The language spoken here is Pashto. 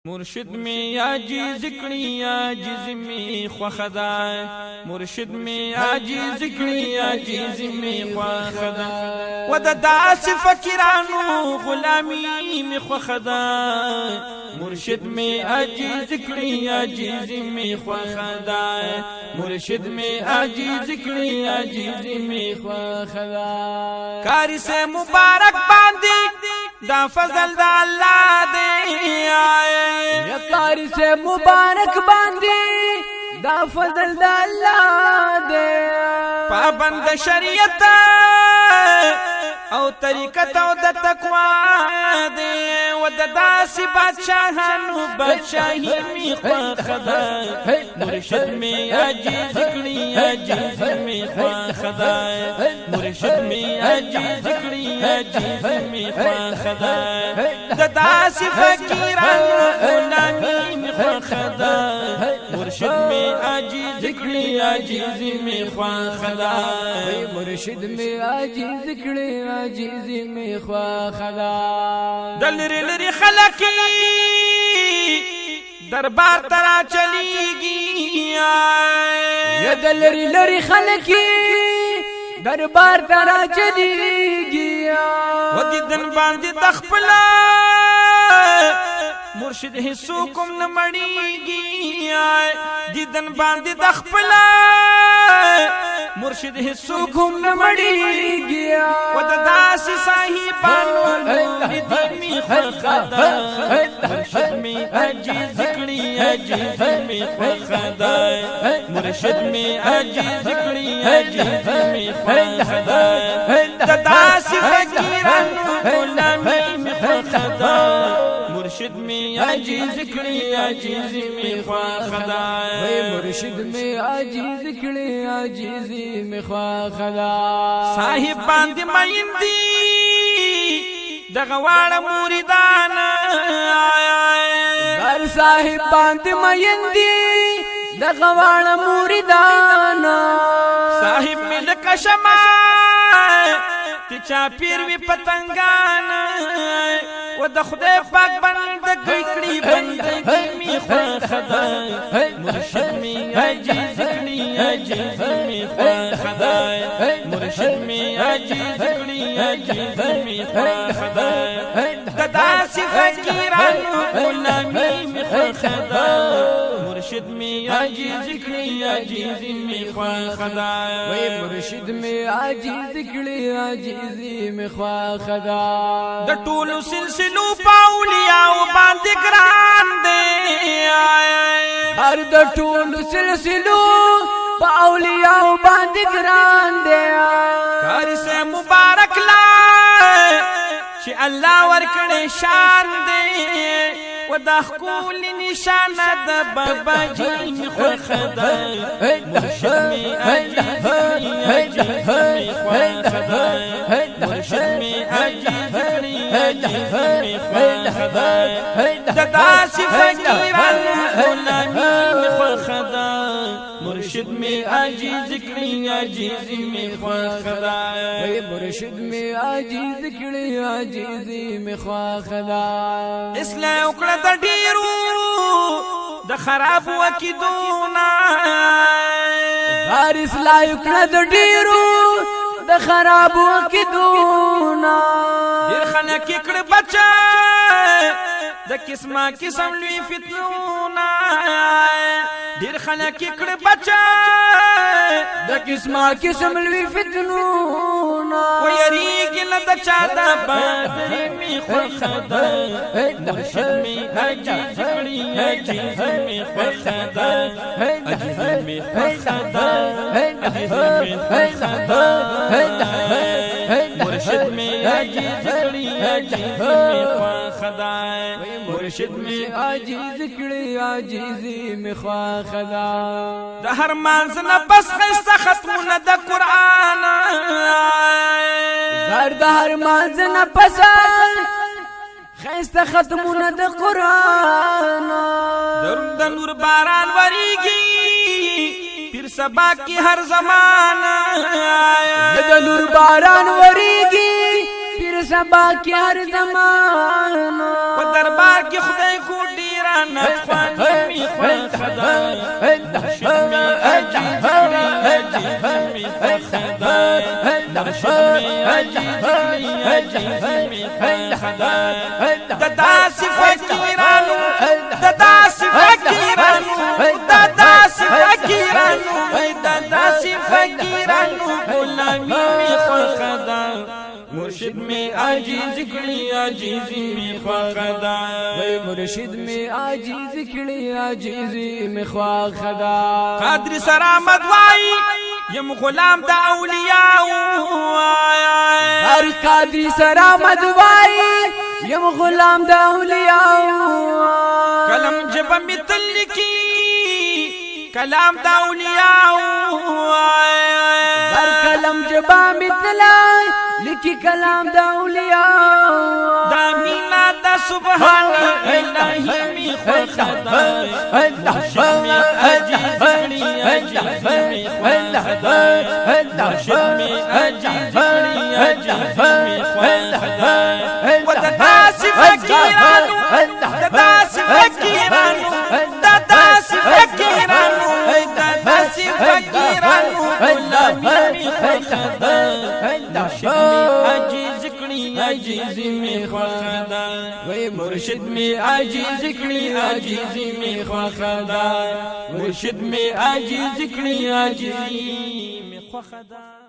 مرشد میں عاجز کړي عاجز می خوخدا مرشد میں عاجز کړي عاجز می خوخدا ود داس فقیرانو غلامی می خوخدا مرشد میں عاجز کړي عاجز می خوخدا مرشد میں عاجز کړي عاجز می خوخدا کاری سے مبارک باندې دا فضل دا اللہ دے یا قاری سے مبارک باندی دا فضل دا اللہ دے پابند شریعت او طریقت او دا تقوی دے و دا داسی بادشاہانو بادشاہی می خدا مرشد میں عاجز کړي عاجز می خدا مرشد میں عاجز کړي عاجز می خدا دا داسی فقیرانو غلامی می خدا مرشد میں عاجز کړي عاجز می خدا مرشد میں عاجز کړي عاجز می خدا دلری لری خلقی دربار ترا چلیگی یا دلری لری خلقی دربار ترا چلیگی و دیدن باندی تخپلا مرشد حصو کم نمڑیگی دیدن باندی تخپلا مرشد حصو کم نمڑیگی و داسی صاحبانو دیمی خدا مرشد میں عاجز کړي عاجز می خدا مرشد میں عاجز کړي عاجز می خدا داسی فقیرانو غلامی می خدا مرشد میں عاجز کړي عاجز می خدا مرشد میں عاجز کړي عاجز می خدا صاحب باندې مایندی دغواړه موریدان غر صاحب باندې مایندی دغواړه موریدان صاحب ملک شمع تی چاپیر وی پتنگان و د خدای پاک بندګۍ کړي بندګۍ می خدا مرشد می عاجز کړي عاجز می خدا مرشد می عاجز کړي عاجز می خدا داسی فقیرانو غلامی می خدا مرشد می عاجز کړي عاجز می خدا مرشد می عاجز کړي عاجز می خدا د ټولو سلسلو پاولیاو باندې ګران دی هر د ټولو سلسلو پاولیاو باندې ګران دی کار سے مبارک لا چې الله ورکړې شان دی و دا خپل نشانه د بابا جی می خدا مرشد می عاجز عاجز می خدا مرشد می عاجز عاجز می خدا د داسی فقیرانو غلامی می خدا مرشد میں عاجز کړي عاجز می خدا مرشد میں عاجز کړي عاجز می خدا اصلاح وکړه د ډیرو د خراب وکیدونا غار اصلاح وکړه د ډیرو د خراب وکیدونا ډیر خلک کړه بچا د قسمه قسم لوی فتنونا ډیر خلک کړه بچا د قسمه قسم لوی فتنونا و یریږي نه د چا د بدر می خدا مرشد می عاجز کړي عاجز می خدا عاجز می خدا عاجز می خدا مرشد می عاجز کړي عاجز می خدا مرشد می عاجز کړي عاجز می خدا د هر مانځ نه بس خسته ختمونه د قران زر د هر مانځ نه پس خسته ختمونه د قران درود د نور باران وریږي پیر سبا کی هر زمانہ د نور باران وریږي پیر سبا کی هر زمانہ و دربار کی خدای کو ډیر خیانت خوانی می خوخدا مرشد می عجیز کړي عجیز می خوخدا مرشد می عجیز کړي عجیز می خوخدا داس فقیرانو داس فقیرانو داس فقیرانو داس فقیرانو غلامی می خوخدا مرشد میں عاجز کړي عاجزی می خوخدا مرشد میں عاجز کړي عاجزی می خوخدا قادر سرامت وای یم غلام د اولیاء هر قادر سرامت وای یم غلام د اولیاء کلم جب مثل کی کلام د اولیاء هر کلم جب مثل لکی کلام دا اولیاء دا مینا دا سبحان الہی می خوخدا مرشد می عجیز کړي عجیز می خوخدا مرشد می عجیز کړي عجیز می خوخدا وداس فقیرانو داس فقیرانو داس فقیرانو داس فقیرانو غلامی می خوخدا عجیز کړي عجیز می خوخدا وای مرشد می عجیز کړي عجیز می خوخدا مرشد می عجیز کړي عجیز می خوخدا